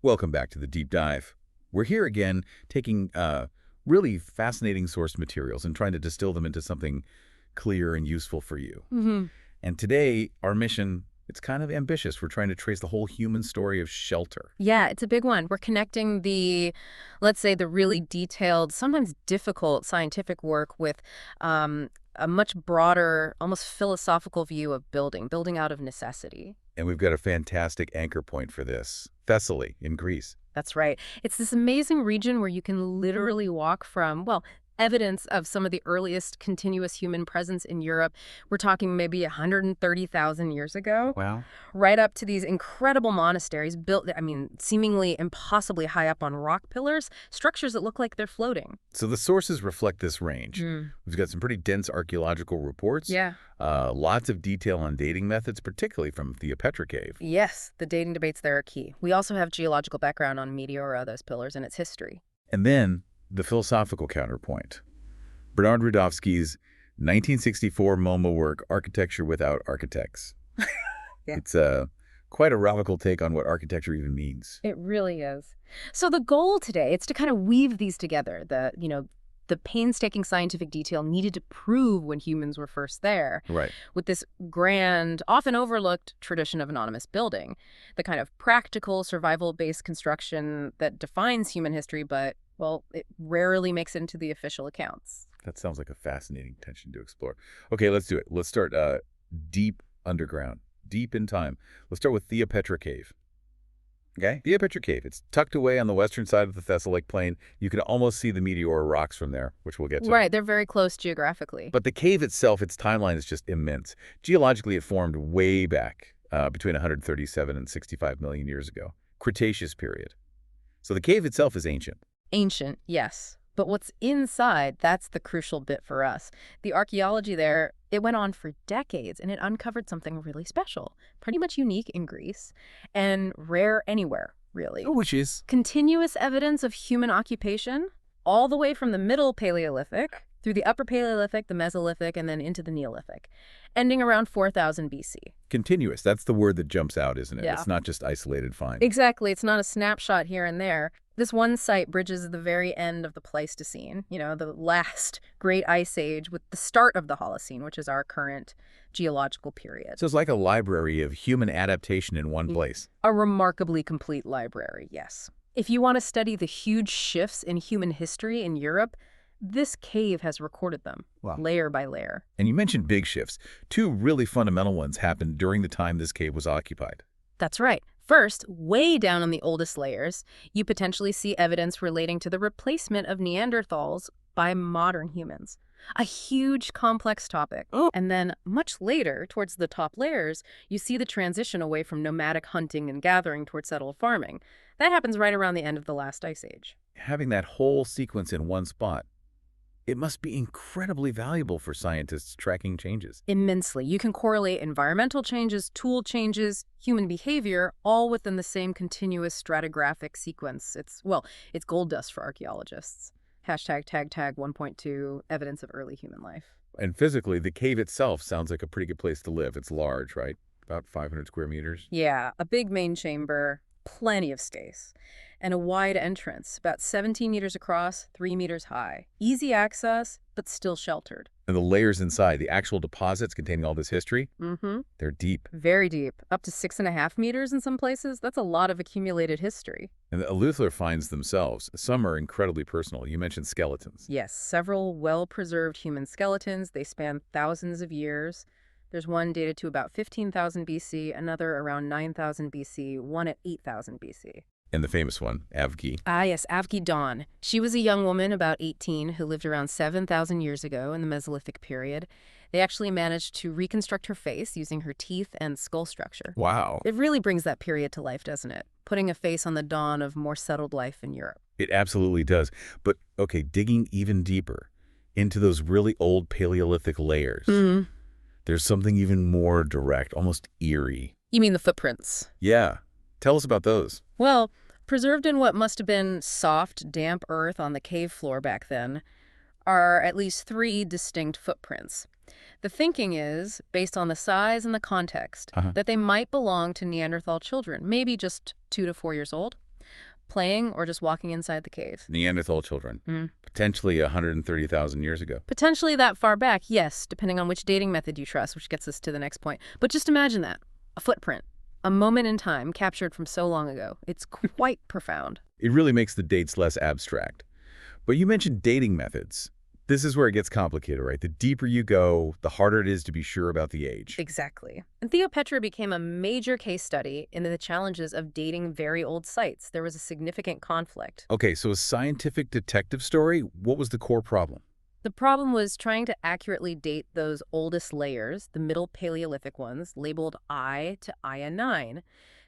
Welcome back to the Deep Dive. We're here again taking really fascinating source materials and trying to distill them into something clear and useful for you. And today, our mission, it's kind of ambitious. We're trying to trace the whole human story of shelter. Yeah, it's a big one. We're connecting let's say, the really detailed, sometimes difficult scientific work with a much broader, almost philosophical view of building out of necessity. And we've got a fantastic anchor point for this, Thessaly in Greece. That's right. It's this amazing region where you can literally walk from, evidence of some of the earliest continuous human presence in Europe. We're talking maybe 130,000 years ago. Wow. Right up to these incredible monasteries built, seemingly impossibly high up on rock pillars, structures that look like they're floating. So the sources reflect this range. We've got some pretty dense archaeological reports. Yeah. Lots of detail on dating methods, particularly from the Petra Cave. Yes, the dating debates there are key. We also have geological background on meteora, those pillars, and its history. And then the philosophical counterpoint. Bernard Rudofsky's 1964 MoMA work, Architecture Without Architects. Yeah. It's quite a radical take on what architecture even means. It really is. So the goal today, it's to kind of weave these together, the painstaking scientific detail needed to prove when humans were first there. Right. With this grand, often overlooked tradition of anonymous building, the kind of practical, survival-based construction that defines human history, but, it rarely makes it into the official accounts. That sounds like a fascinating tension to explore. Okay, let's do it. Let's start deep underground, deep in time. Let's start with the Petra Cave. Okay? The Petra Cave. It's tucked away on the western side of the Thessalic Plain. You can almost see the meteor rocks from there, which we'll get to. Right, they're very close geographically. But the cave itself, its timeline is just immense. Geologically, it formed way back between 137 and 65 million years ago. Cretaceous period. So the cave itself is ancient. Ancient, yes. But what's inside, that's the crucial bit for us. The archaeology there, it went on for decades, and it uncovered something really special, pretty much unique in Greece, and rare anywhere, really. Which is? Continuous evidence of human occupation, all the way from the Middle Paleolithic, through the Upper Paleolithic, the Mesolithic, and then into the Neolithic, ending around 4000 BC. Continuous. That's the word that jumps out, isn't it? Yeah. It's not just isolated finds. Exactly. It's not a snapshot here and there. This one site bridges the very end of the Pleistocene, the last great ice age, with the start of the Holocene, which is our current geological period. So it's like a library of human adaptation in one place. A remarkably complete library, yes. If you want to study the huge shifts in human history in Europe, this cave has recorded them, layer by layer. And you mentioned big shifts. Two really fundamental ones happened during the time this cave was occupied. That's right. First, way down on the oldest layers, you potentially see evidence relating to the replacement of Neanderthals by modern humans. A huge, complex topic. And then, much later, towards the top layers, you see the transition away from nomadic hunting and gathering towards settled farming. That happens right around the end of the last ice age. Having that whole sequence in one spot, it must be incredibly valuable for scientists tracking changes. Immensely. You can correlate environmental changes, tool changes, human behavior, all within the same continuous stratigraphic sequence. It's gold dust for archaeologists. Hashtag tag 1.2, evidence of early human life. And physically, the cave itself sounds like a pretty good place to live. It's large, right? About 500 square meters. Yeah, a big main chamber, plenty of space. And a wide entrance, about 17 meters across, 3 meters high. Easy access, but still sheltered. And the layers inside, the actual deposits containing all this history, they're deep. Very deep, up to 6.5 meters in some places. That's a lot of accumulated history. And the Eleuthère finds themselves, some are incredibly personal. You mentioned skeletons. Yes, several well-preserved human skeletons. They span thousands of years. There's one dated to about 15,000 BC, another around 9,000 BC, one at 8,000 BC. And the famous one, Avgi. Ah, yes, Avgi Dawn. She was a young woman, about 18, who lived around 7,000 years ago in the Mesolithic period. They actually managed to reconstruct her face using her teeth and skull structure. Wow. It really brings that period to life, doesn't it? Putting a face on the dawn of more settled life in Europe. It absolutely does. But, okay, digging even deeper into those really old Paleolithic layers, there's something even more direct, almost eerie. You mean the footprints? Yeah. Tell us about those. Well, preserved in what must have been soft, damp earth on the cave floor back then are at least 3 distinct footprints. The thinking is, based on the size and the context, that they might belong to Neanderthal children, maybe just 2 to 4 years old. playing or just walking inside the cave. Neanderthal children, potentially 130,000 years ago. Potentially that far back, yes, depending on which dating method you trust, which gets us to the next point. But just imagine that. A footprint. A moment in time captured from so long ago. It's quite profound. It really makes the dates less abstract. But you mentioned dating methods. This is where it gets complicated, right? The deeper you go, the harder it is to be sure about the age. Exactly. And Cleopatra became a major case study in the challenges of dating very old sites. There was a significant conflict. Okay, so a scientific detective story, what was the core problem? The problem was trying to accurately date those oldest layers, the Middle Paleolithic ones, labeled I to Aya 9.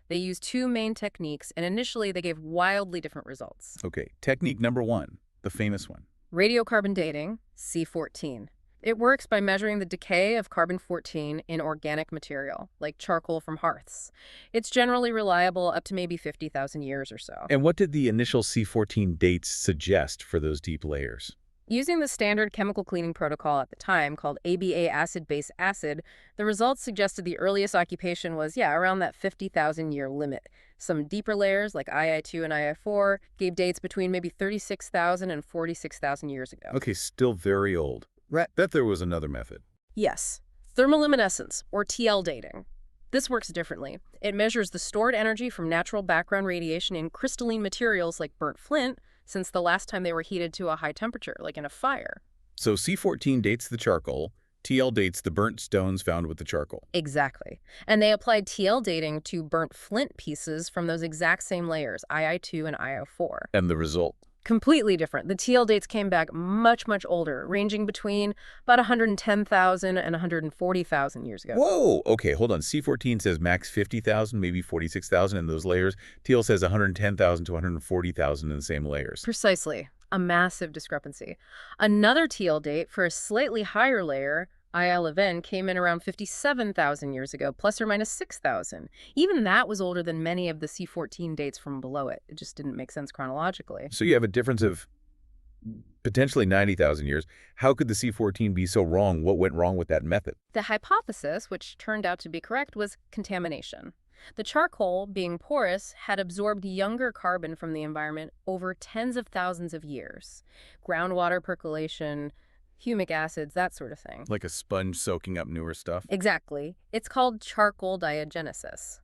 They used two main techniques, and initially they gave wildly different results. Okay, technique number one, the famous one. Radiocarbon dating, C14. It works by measuring the decay of carbon-14 in organic material, like charcoal from hearths. It's generally reliable up to maybe 50,000 years or so. And what did the initial C14 dates suggest for those deep layers? Using the standard chemical cleaning protocol at the time, called ABA acid-base acid, the results suggested the earliest occupation was, around that 50,000-year limit. Some deeper layers, like II2 and II4, gave dates between maybe 36,000 and 46,000 years ago. Okay, still very old. Bet there was another method. Yes. Thermoluminescence, or TL dating. This works differently. It measures the stored energy from natural background radiation in crystalline materials like burnt flint, since the last time they were heated to a high temperature, like in a fire. So C14 dates the charcoal, TL dates the burnt stones found with the charcoal. Exactly. And they applied TL dating to burnt flint pieces from those exact same layers, II2 and II4. And the result? Completely different. The TL dates came back much, much older, ranging between about 110,000 and 140,000 years ago. Whoa! Okay, hold on. C14 says max 50,000, maybe 46,000 in those layers. TL says 110,000 to 140,000 in the same layers. Precisely. A massive discrepancy. Another TL date for a slightly higher layer, IL11, came in around 57,000 years ago, plus or minus 6,000. Even that was older than many of the C14 dates from below it. It just didn't make sense chronologically. So you have a difference of potentially 90,000 years. How could the C14 be so wrong? What went wrong with that method? The hypothesis, which turned out to be correct, was contamination. The charcoal, being porous, had absorbed younger carbon from the environment over tens of thousands of years. Groundwater percolation, humic acids, that sort of thing. Like a sponge soaking up newer stuff? Exactly. It's called charcoal diagenesis.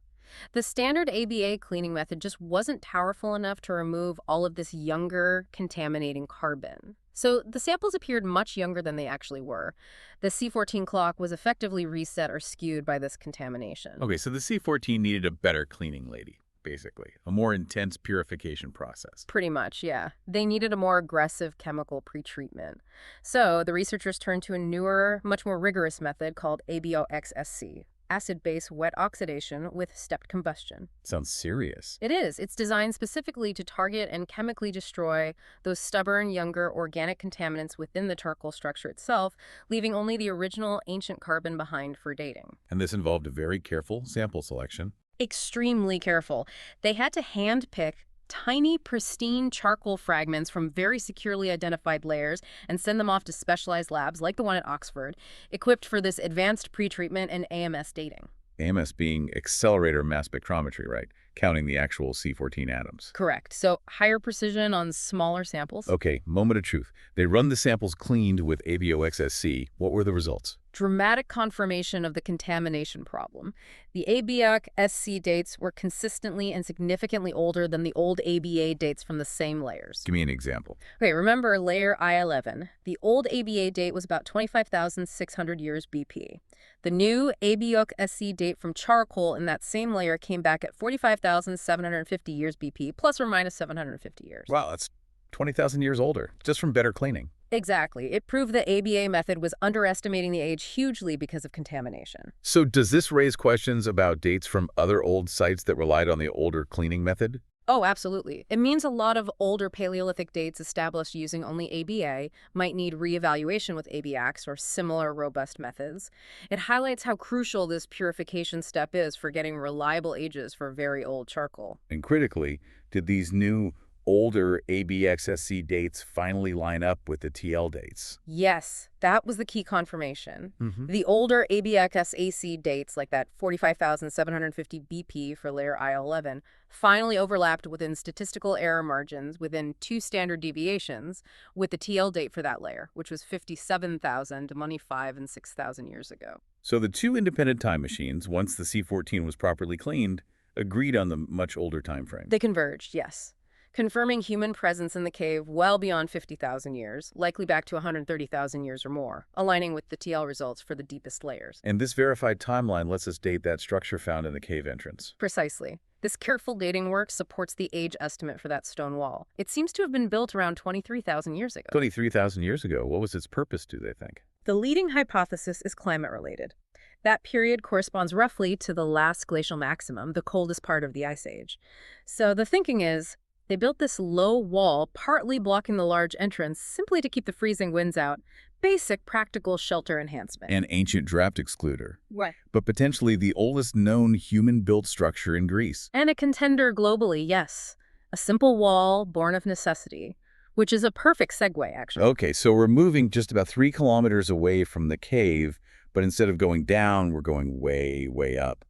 The standard ABA cleaning method just wasn't powerful enough to remove all of this younger, contaminating carbon. So the samples appeared much younger than they actually were. The C14 clock was effectively reset or skewed by this contamination. Okay, so the C14 needed a better cleaning lady, basically. A more intense purification process. Pretty much, yeah. They needed a more aggressive chemical pretreatment. So the researchers turned to a newer, much more rigorous method called ABOXSC. Acid-base wet oxidation with stepped combustion. Sounds serious. It is. It's designed specifically to target and chemically destroy those stubborn, younger, organic contaminants within the charcoal structure itself, leaving only the original ancient carbon behind for dating. And this involved a very careful sample selection. Extremely careful. They had to hand-pick tiny, pristine charcoal fragments from very securely identified layers and send them off to specialized labs, like the one at Oxford, equipped for this advanced pretreatment and AMS dating. AMS being accelerator mass spectrometry, right? Counting the actual C14 atoms. Correct. So higher precision on smaller samples. Okay, moment of truth. They run the samples cleaned with ABOXSC. What were the results? Dramatic confirmation of the contamination problem. The ABOXSC dates were consistently and significantly older than the old ABA dates from the same layers. Give me an example. Okay, remember layer I11. The old ABA date was about 25,600 years BP. The new ABOXSC date from charcoal in that same layer came back at 45,750 years BP, plus or minus 750 years. Wow, that's 20,000 years older, just from better cleaning. Exactly. It proved the ABA method was underestimating the age hugely because of contamination. So does this raise questions about dates from other old sites that relied on the older cleaning method? Oh, absolutely. It means a lot of older Paleolithic dates established using only ABA might need reevaluation with ABX or similar robust methods. It highlights how crucial this purification step is for getting reliable ages for very old charcoal. And critically, did these new older ABXSC dates finally line up with the TL dates. Yes, that was the key confirmation. Mm-hmm. The older ABXSAC dates, like that 45,750 BP for layer I-11, finally overlapped within statistical error margins within 2 standard deviations with the TL date for that layer, which was 57,000 to money 5 and 6,000 years ago. So the two independent time machines, once the C14 was properly cleaned, agreed on the much older time frame. They converged, yes, confirming human presence in the cave well beyond 50,000 years, likely back to 130,000 years or more, aligning with the TL results for the deepest layers. And this verified timeline lets us date that structure found in the cave entrance. Precisely. This careful dating work supports the age estimate for that stone wall. It seems to have been built around 23,000 years ago. 23,000 years ago. What was its purpose, do they think? The leading hypothesis is climate-related. That period corresponds roughly to the last glacial maximum, the coldest part of the Ice Age. So the thinking is, they built this low wall, partly blocking the large entrance, simply to keep the freezing winds out. Basic practical shelter enhancement. An ancient draft excluder. Right. But potentially the oldest known human-built structure in Greece. And a contender globally, yes. A simple wall born of necessity, which is a perfect segue, actually. Okay, so we're moving just about 3 kilometers away from the cave, but instead of going down, we're going way, way up.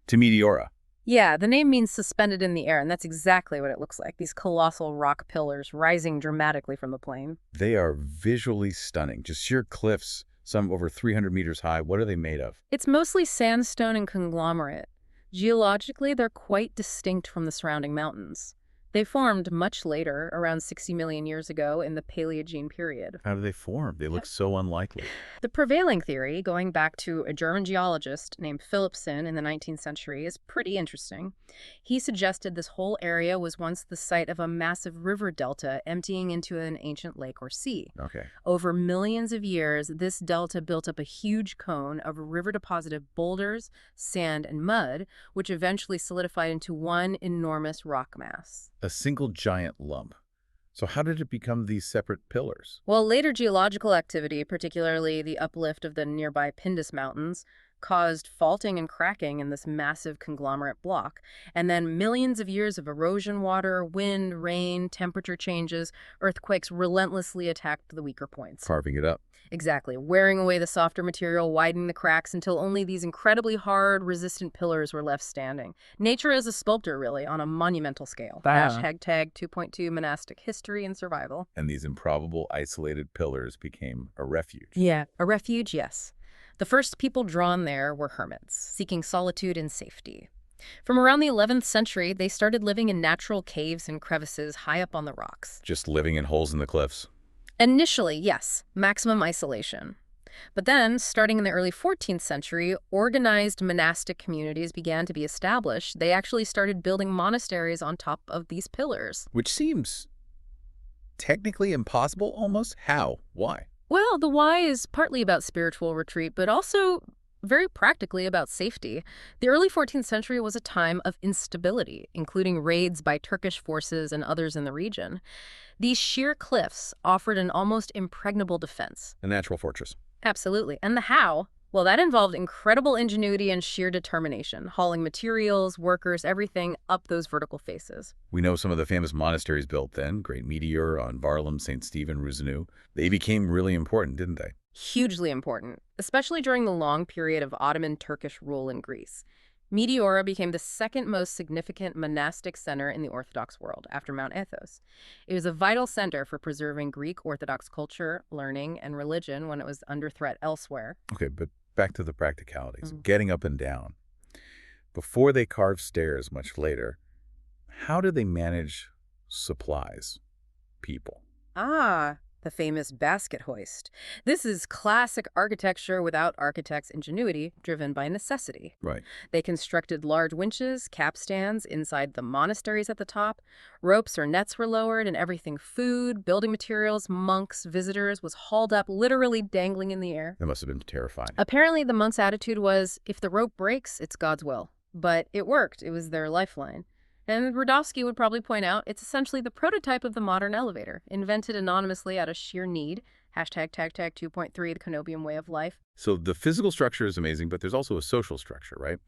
To Meteora. Yeah, the name means suspended in the air, and that's exactly what it looks like. These colossal rock pillars rising dramatically from the plain. They are visually stunning. Just sheer cliffs, some over 300 meters high. What are they made of? It's mostly sandstone and conglomerate. Geologically, they're quite distinct from the surrounding mountains. They formed much later, around 60 million years ago in the Paleogene period. How do they form? They look so unlikely. The prevailing theory, going back to a German geologist named Philipson in the 19th century, is pretty interesting. He suggested this whole area was once the site of a massive river delta emptying into an ancient lake or sea. Okay. Over millions of years, this delta built up a huge cone of river-deposited boulders, sand, and mud, which eventually solidified into one enormous rock mass. A single giant lump. So how did it become these separate pillars? Well, later geological activity, particularly the uplift of the nearby Pindus Mountains, caused faulting and cracking in this massive conglomerate block. And then millions of years of erosion water, wind, rain, temperature changes, earthquakes relentlessly attacked the weaker points. Carving it up. Exactly, wearing away the softer material, widening the cracks until only these incredibly hard, resistant pillars were left standing. Nature is a sculptor, really, on a monumental scale. Hashtag tag 2.2 monastic history and survival. And these improbable, isolated pillars became a refuge. Yeah, a refuge, yes. The first people drawn there were hermits, seeking solitude and safety. From around the 11th century, they started living in natural caves and crevices high up on the rocks. Just living in holes in the cliffs. Initially, yes, maximum isolation. But then, starting in the early 14th century, organized monastic communities began to be established. They actually started building monasteries on top of these pillars. Which seems technically impossible almost. How? Why? Well, the why is partly about spiritual retreat, but also very practically about safety. The early 14th century was a time of instability, including raids by Turkish forces and others in the region. These sheer cliffs offered an almost impregnable defense. A natural fortress. Absolutely. And the how? Well, that involved incredible ingenuity and sheer determination, hauling materials, workers, everything up those vertical faces. We know some of the famous monasteries built then, Great Meteor on Barlam, St. Stephen, Ruzanu. They became really important, didn't they? Hugely important, especially during the long period of Ottoman Turkish rule in Greece. Meteora became the second most significant monastic center in the Orthodox world after Mount Athos. It was a vital center for preserving Greek Orthodox culture, learning, and religion when it was under threat elsewhere. Okay, but back to the practicalities. Getting up and down. Before they carved stairs much later, how did they manage supplies? People. The famous basket hoist. This is classic architecture without architects' ingenuity, driven by necessity. Right. They constructed large winches, capstans inside the monasteries at the top. Ropes or nets were lowered, and everything food, building materials, monks, visitors was hauled up, literally dangling in the air. That must have been terrifying. Apparently, the monks' attitude was, if the rope breaks, it's God's will. But it worked. It was their lifeline. And Rudofsky would probably point out it's essentially the prototype of the modern elevator, invented anonymously out of sheer need, Hashtag tag 2.3, the Canobium way of life. So the physical structure is amazing, but there's also a social structure, right?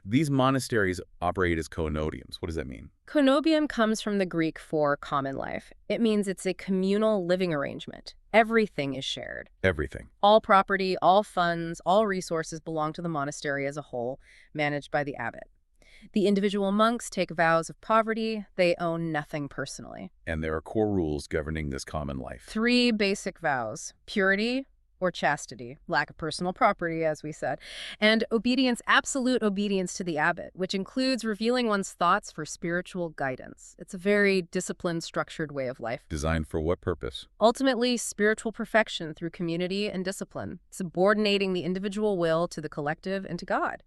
These monasteries operate as coenodiums. What does that mean? Coenobium comes from the Greek for common life. It means it's a communal living arrangement. Everything is shared. Everything. All property, all funds, all resources belong to the monastery as a whole, managed by the abbot. The individual monks take vows of poverty. They own nothing personally. And there are core rules governing this common life. 3 basic vows: purity or chastity, lack of personal property, as we said, and obedience, absolute obedience to the abbot, which includes revealing one's thoughts for spiritual guidance. It's a very disciplined, structured way of life. Designed for what purpose? Ultimately, spiritual perfection through community and discipline, subordinating the individual will to the collective and to God.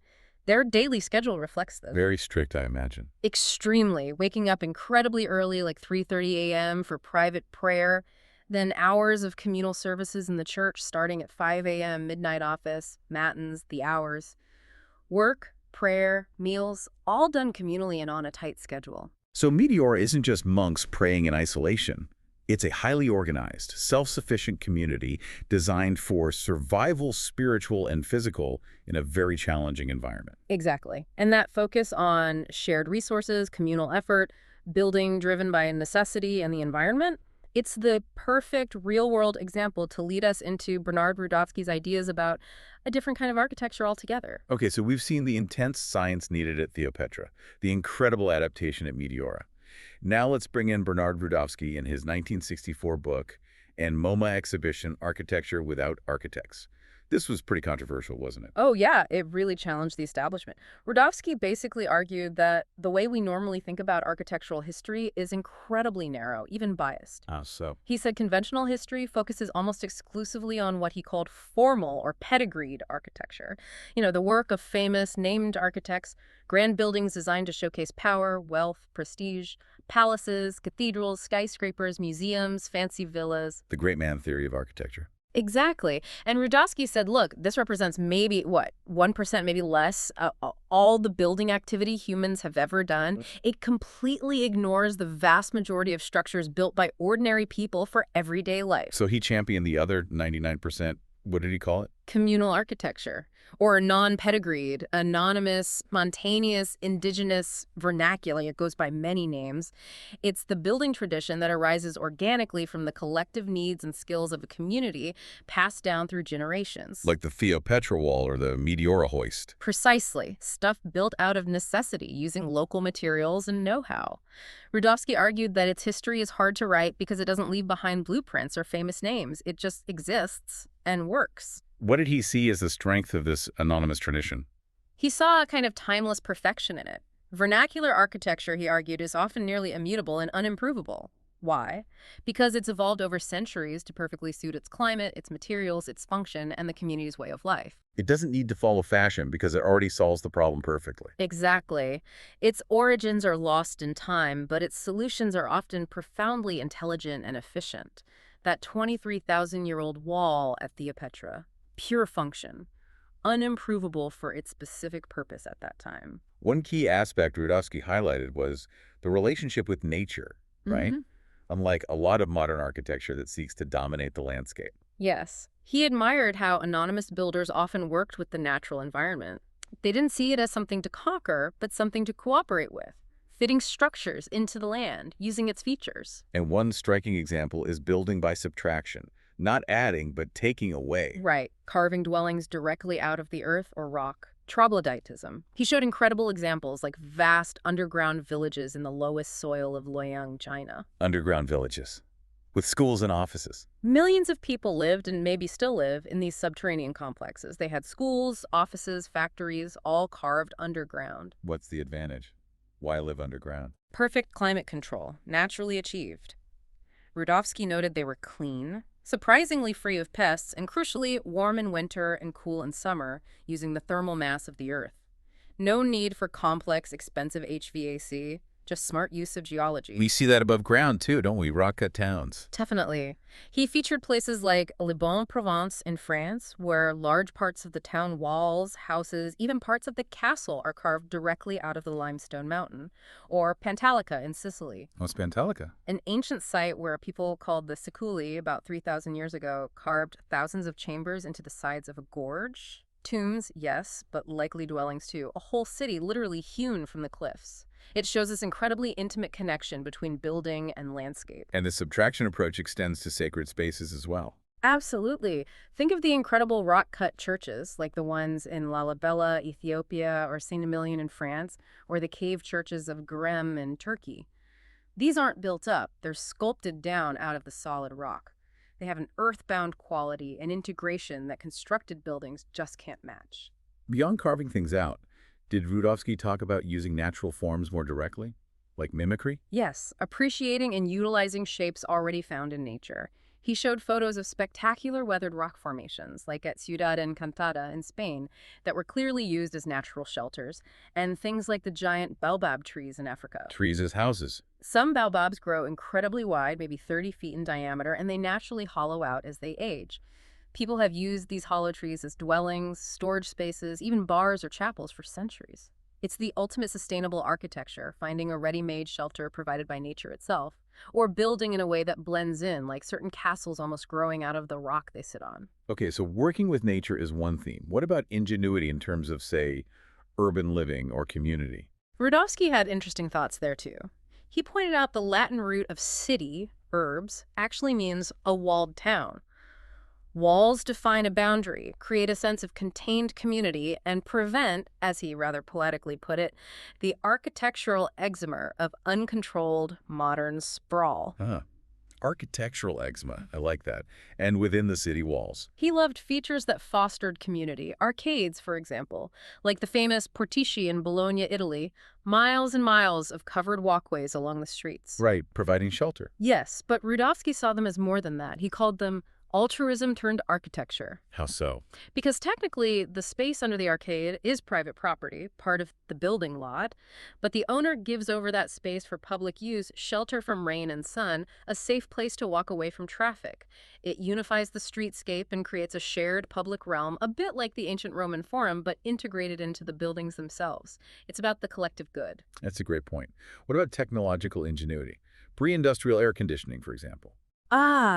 Their daily schedule reflects this. Very strict, I imagine. Extremely. Waking up incredibly early, like 3:30 a.m. for private prayer, then hours of communal services in the church starting at 5 a.m., midnight office, matins, the hours. Work, prayer, meals, all done communally and on a tight schedule. So Meteora isn't just monks praying in isolation. It's a highly organized, self-sufficient community designed for survival, spiritual and physical, in a very challenging environment. Exactly. And that focus on shared resources, communal effort, building driven by necessity and the environment, it's the perfect real-world example to lead us into Bernard Rudofsky's ideas about a different kind of architecture altogether. Okay, so we've seen the intense science needed at Theopetra, the incredible adaptation at Meteora. Now let's bring in Bernard Rudofsky in his 1964 book and MoMA exhibition, Architecture Without Architects. This was pretty controversial, wasn't it? Oh, yeah, it really challenged the establishment. Rudofsky basically argued that the way we normally think about architectural history is incredibly narrow, even biased. So? He said conventional history focuses almost exclusively on what he called formal or pedigreed architecture. You know, the work of famous, named architects, grand buildings designed to showcase power, wealth, prestige, palaces, cathedrals, skyscrapers, museums, fancy villas. The great man theory of architecture. Exactly. And Rudofsky said, look, this represents maybe, 1%, maybe less, all the building activity humans have ever done. It completely ignores the vast majority of structures built by ordinary people for everyday life. So he championed the other 99%. What did he call it? Communal architecture, or non-pedigreed, anonymous, spontaneous, indigenous, vernacular. It goes by many names. It's the building tradition that arises organically from the collective needs and skills of a community passed down through generations. Like the Theopetra wall or the Meteora hoist. Precisely. Stuff built out of necessity, using local materials and know-how. Rudofsky argued that its history is hard to write because it doesn't leave behind blueprints or famous names. It just exists and works. What did he see as the strength of this anonymous tradition? He saw a kind of timeless perfection in it. Vernacular architecture, he argued, is often nearly immutable and unimprovable. Why? Because it's evolved over centuries to perfectly suit its climate, its materials, its function, and the community's way of life. It doesn't need to follow fashion because it already solves the problem perfectly. Exactly. Its origins are lost in time, but its solutions are often profoundly intelligent and efficient. That 23,000-year-old wall at Theopetra, pure function, unimprovable for its specific purpose at that time. One key aspect Rudofsky highlighted was the relationship with nature, right? Unlike a lot of modern architecture that seeks to dominate the landscape. Yes. He admired how anonymous builders often worked with the natural environment. They didn't see it as something to conquer, but something to cooperate with, fitting structures into the land, using its features. And one striking example is building by subtraction. Not adding, but taking away. Right. Carving dwellings directly out of the earth or rock. Troglodytism. He showed incredible examples like vast underground villages in the lowest soil of Luoyang, China. Underground villages. With schools and offices. Millions of people lived and maybe still live in these subterranean complexes. They had schools, offices, factories, all carved underground. What's the advantage? Why live underground? Perfect climate control, naturally achieved. Rudofsky noted they were clean, surprisingly free of pests, and crucially, warm in winter and cool in summer, using the thermal mass of the earth. No need for complex, expensive HVAC, Just smart use of geology. We see that above ground, too, don't we? Rock-cut towns. Definitely. He featured places like Le Bon Provence in France, where large parts of the town walls, houses, even parts of the castle are carved directly out of the limestone mountain, or Pantalica in Sicily. What's Pantalica? An ancient site where people called the Siculi about 3,000 years ago carved thousands of chambers into the sides of a gorge. Tombs, yes, but likely dwellings too. A whole city literally hewn from the cliffs. It shows this incredibly intimate connection between building and landscape. And the subtraction approach extends to sacred spaces as well. Absolutely. Think of the incredible rock-cut churches, like the ones in Lalibela, Ethiopia, or Saint Emilion in France, or the cave churches of Grem in Turkey. These aren't built up, they're sculpted down out of the solid rock. They have an earthbound quality and integration that constructed buildings just can't match. Beyond carving things out, did Rudofsky talk about using natural forms more directly, like mimicry? Yes, appreciating and utilizing shapes already found in nature. He showed photos of spectacular weathered rock formations, like at Ciudad Encantada in Spain, that were clearly used as natural shelters, and things like the giant baobab trees in Africa. Trees as houses. Some baobabs grow incredibly wide, maybe 30 feet in diameter, and they naturally hollow out as they age. People have used these hollow trees as dwellings, storage spaces, even bars or chapels for centuries. It's the ultimate sustainable architecture, finding a ready-made shelter provided by nature itself, or building in a way that blends in, like certain castles almost growing out of the rock they sit on. Okay, so working with nature is one theme. What about ingenuity in terms of, say, urban living or community? Rudofsky had interesting thoughts there, too. He pointed out the Latin root of city, urbs, actually means a walled town. Walls define a boundary, create a sense of contained community, and prevent, as he rather poetically put it, the architectural eczema of uncontrolled modern sprawl. Architectural eczema. I like that. And within the city walls. He loved features that fostered community. Arcades, for example, like the famous Portici in Bologna, Italy, miles and miles of covered walkways along the streets. Right, providing shelter. Yes, but Rudofsky saw them as more than that. He called them altruism turned architecture. How so? Because technically, the space under the arcade is private property, part of the building lot, but the owner gives over that space for public use, shelter from rain and sun, a safe place to walk away from traffic. It unifies the streetscape and creates a shared public realm, a bit like the ancient Roman Forum, but integrated into the buildings themselves. It's about the collective good. That's a great point. What about technological ingenuity? Pre-industrial air conditioning, for example.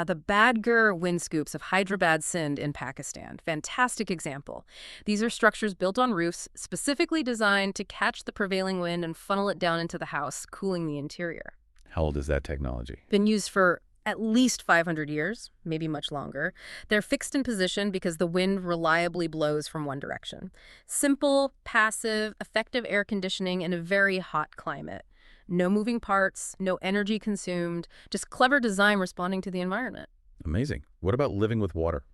The Badger wind scoops of Hyderabad, Sindh in Pakistan. Fantastic example. These are structures built on roofs, specifically designed to catch the prevailing wind and funnel it down into the house, cooling the interior. How old is that technology? Been used for at least 500 years, maybe much longer. They're fixed in position because the wind reliably blows from one direction. Simple, passive, effective air conditioning in a very hot climate. No moving parts, no energy consumed, just clever design responding to the environment. Amazing. What about living with water?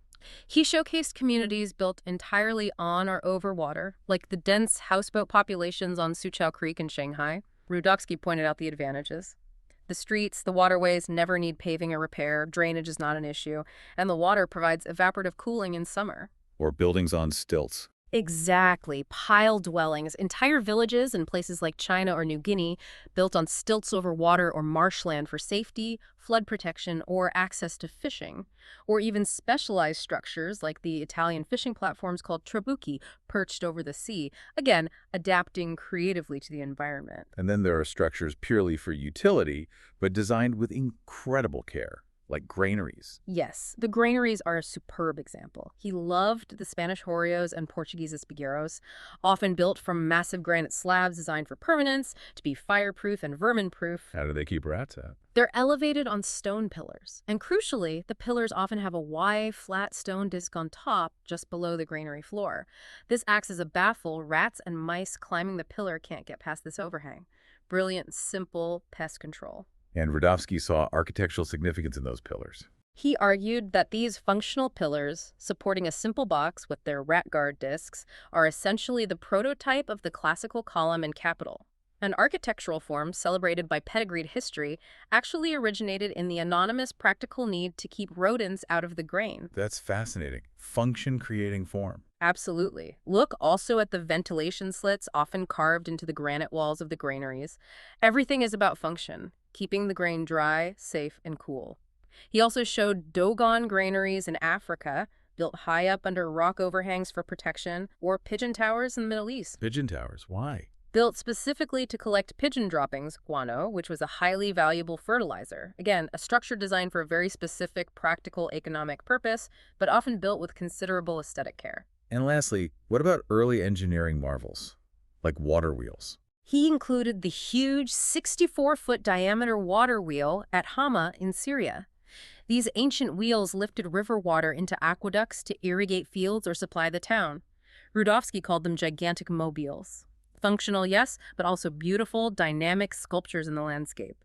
He showcased communities built entirely on or over water, like the dense houseboat populations on Suqiao Creek in Shanghai. Rudofsky pointed out the advantages. The streets, the waterways never need paving or repair, drainage is not an issue, and the water provides evaporative cooling in summer. Or buildings on stilts. Exactly. Pile dwellings, entire villages in places like China or New Guinea, built on stilts over water or marshland for safety, flood protection, or access to fishing. Or even specialized structures like the Italian fishing platforms called trabucchi, perched over the sea, again, adapting creatively to the environment. And then there are structures purely for utility, but designed with incredible care, like granaries. Yes, the granaries are a superb example. He loved the Spanish horios and Portuguese espigueiros, often built from massive granite slabs designed for permanence, to be fireproof and vermin-proof. How do they keep rats out? They're elevated on stone pillars. And crucially, the pillars often have a wide, flat stone disc on top, just below the granary floor. This acts as a baffle. Rats and mice climbing the pillar can't get past this overhang. Brilliant, simple pest control. And Rudofsky saw architectural significance in those pillars. He argued that these functional pillars, supporting a simple box with their rat guard discs, are essentially the prototype of the classical column and capital. An architectural form celebrated by pedigreed history actually originated in the anonymous practical need to keep rodents out of the grain. That's fascinating. Function creating form. Absolutely. Look also at the ventilation slits often carved into the granite walls of the granaries. Everything is about function, keeping the grain dry, safe, and cool. He also showed Dogon granaries in Africa, built high up under rock overhangs for protection, or pigeon towers in the Middle East, Pigeon towers, why? built specifically to collect pigeon droppings, guano, which was a highly valuable fertilizer. Again, a structure designed for a very specific, practical, economic purpose, but often built with considerable aesthetic care. And lastly, what about early engineering marvels, like water wheels? He included the huge 64-foot diameter water wheel at Hama in Syria. These ancient wheels lifted river water into aqueducts to irrigate fields or supply the town. Rudofsky called them gigantic mobiles. Functional, yes, but also beautiful, dynamic sculptures in the landscape.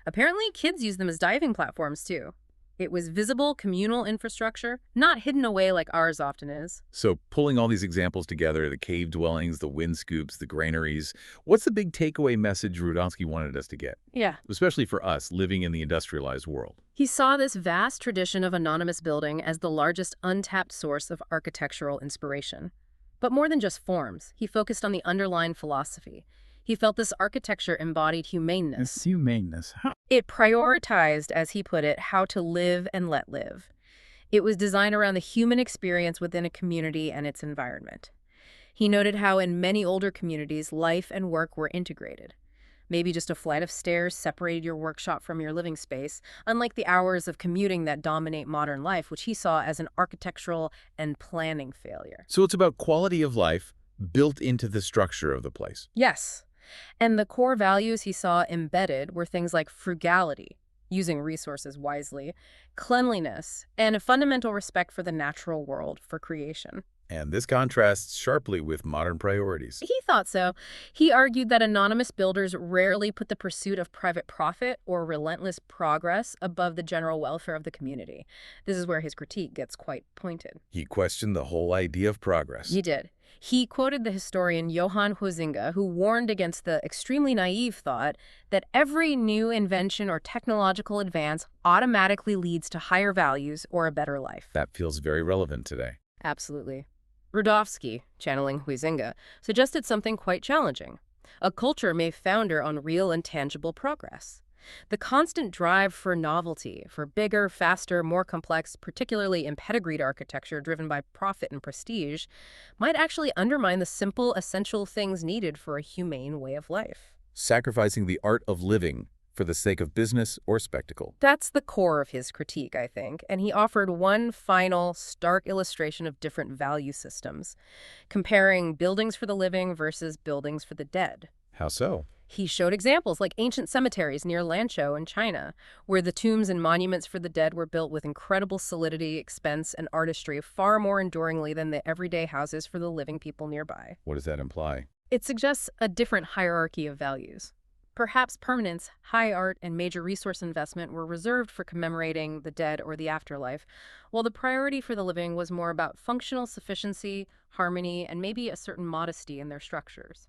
Apparently, kids use them as diving platforms, too. It was visible, communal infrastructure, not hidden away like ours often is. So pulling all these examples together, the cave dwellings, the wind scoops, the granaries, what's the big takeaway message Rudofsky wanted us to get, Yeah. especially for us living in the industrialized world? He saw this vast tradition of anonymous building as the largest untapped source of architectural inspiration. But more than just forms, he focused on the underlying philosophy. He felt this architecture embodied humaneness. Humaneness. It prioritized, as he put it, how to live and let live. It was designed around the human experience within a community and its environment. He noted how in many older communities, life and work were integrated. Maybe just a flight of stairs separated your workshop from your living space, unlike the hours of commuting that dominate modern life, which he saw as an architectural and planning failure. So it's about quality of life built into the structure of the place. Yes. And the core values he saw embedded were things like frugality, using resources wisely, cleanliness, and a fundamental respect for the natural world for creation. And this contrasts sharply with modern priorities. He thought so. He argued that anonymous builders rarely put the pursuit of private profit or relentless progress above the general welfare of the community. This is where his critique gets quite pointed. He questioned the whole idea of progress. He did. He quoted the historian Johann Huizinga, who warned against the extremely naive thought that every new invention or technological advance automatically leads to higher values or a better life. That feels very relevant today. Absolutely. Rudofsky, channeling Huizinga, suggested something quite challenging. A culture may founder on real and tangible progress. The constant drive for novelty, for bigger, faster, more complex, particularly in pedigreed architecture driven by profit and prestige, might actually undermine the simple, essential things needed for a humane way of life. Sacrificing the art of living for the sake of business or spectacle. That's the core of his critique, I think, and he offered one final, stark illustration of different value systems, comparing buildings for the living versus buildings for the dead. How so? He showed examples like ancient cemeteries near Lanzhou in China, where the tombs and monuments for the dead were built with incredible solidity, expense, and artistry far more enduringly than the everyday houses for the living people nearby. What does that imply? It suggests a different hierarchy of values. Perhaps permanence, high art, and major resource investment were reserved for commemorating the dead or the afterlife, while the priority for the living was more about functional sufficiency, harmony, and maybe a certain modesty in their structures.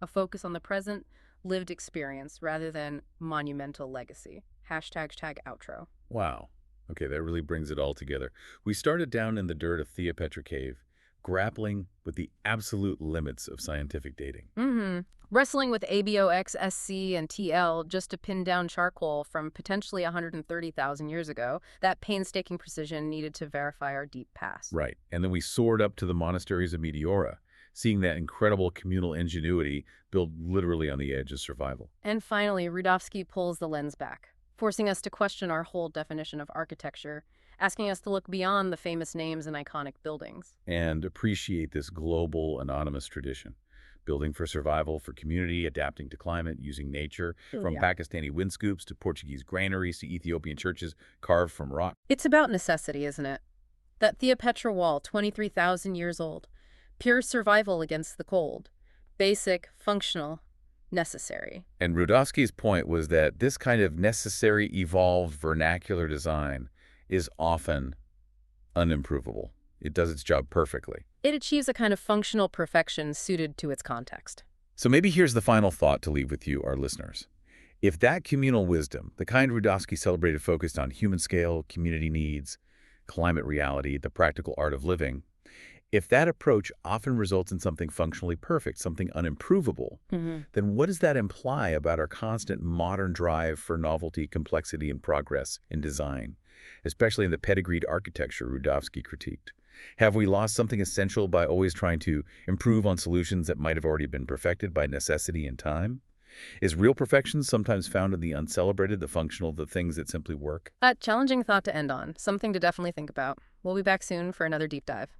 A focus on the present, lived experience rather than monumental legacy. #outro. Wow. Okay, that really brings it all together. We started down in the dirt of Theopetra Cave, grappling with the absolute limits of scientific dating. Wrestling with ABOX, SC, and TL just to pin down charcoal from potentially 130,000 years ago, that painstaking precision needed to verify our deep past. Right. And then we soared up to the monasteries of Meteora, seeing that incredible communal ingenuity built literally on the edge of survival. And finally, Rudofsky pulls the lens back, forcing us to question our whole definition of architecture, asking us to look beyond the famous names and iconic buildings. And appreciate this global, anonymous tradition. Building for survival, for community, adapting to climate, using nature, from Pakistani wind scoops to Portuguese granaries to Ethiopian churches carved from rock. It's about necessity, isn't it? That Theopetra wall, 23,000 years old. Pure survival against the cold. Basic, functional, necessary. And Rudofsky's point was that this kind of necessary, evolved, vernacular design is often unimprovable. It does its job perfectly. It achieves a kind of functional perfection suited to its context. So maybe here's the final thought to leave with you, our listeners. If that communal wisdom, the kind Rudofsky celebrated focused on human scale, community needs, climate reality, the practical art of living, If that approach often results in something functionally perfect, something unimprovable, then what does that imply about our constant modern drive for novelty, complexity, and progress in design, especially in the pedigreed architecture Rudofsky critiqued? Have we lost something essential by always trying to improve on solutions that might have already been perfected by necessity and time? Is real perfection sometimes found in the uncelebrated, the functional, the things that simply work? A challenging thought to end on, something to definitely think about. We'll be back soon for another deep dive.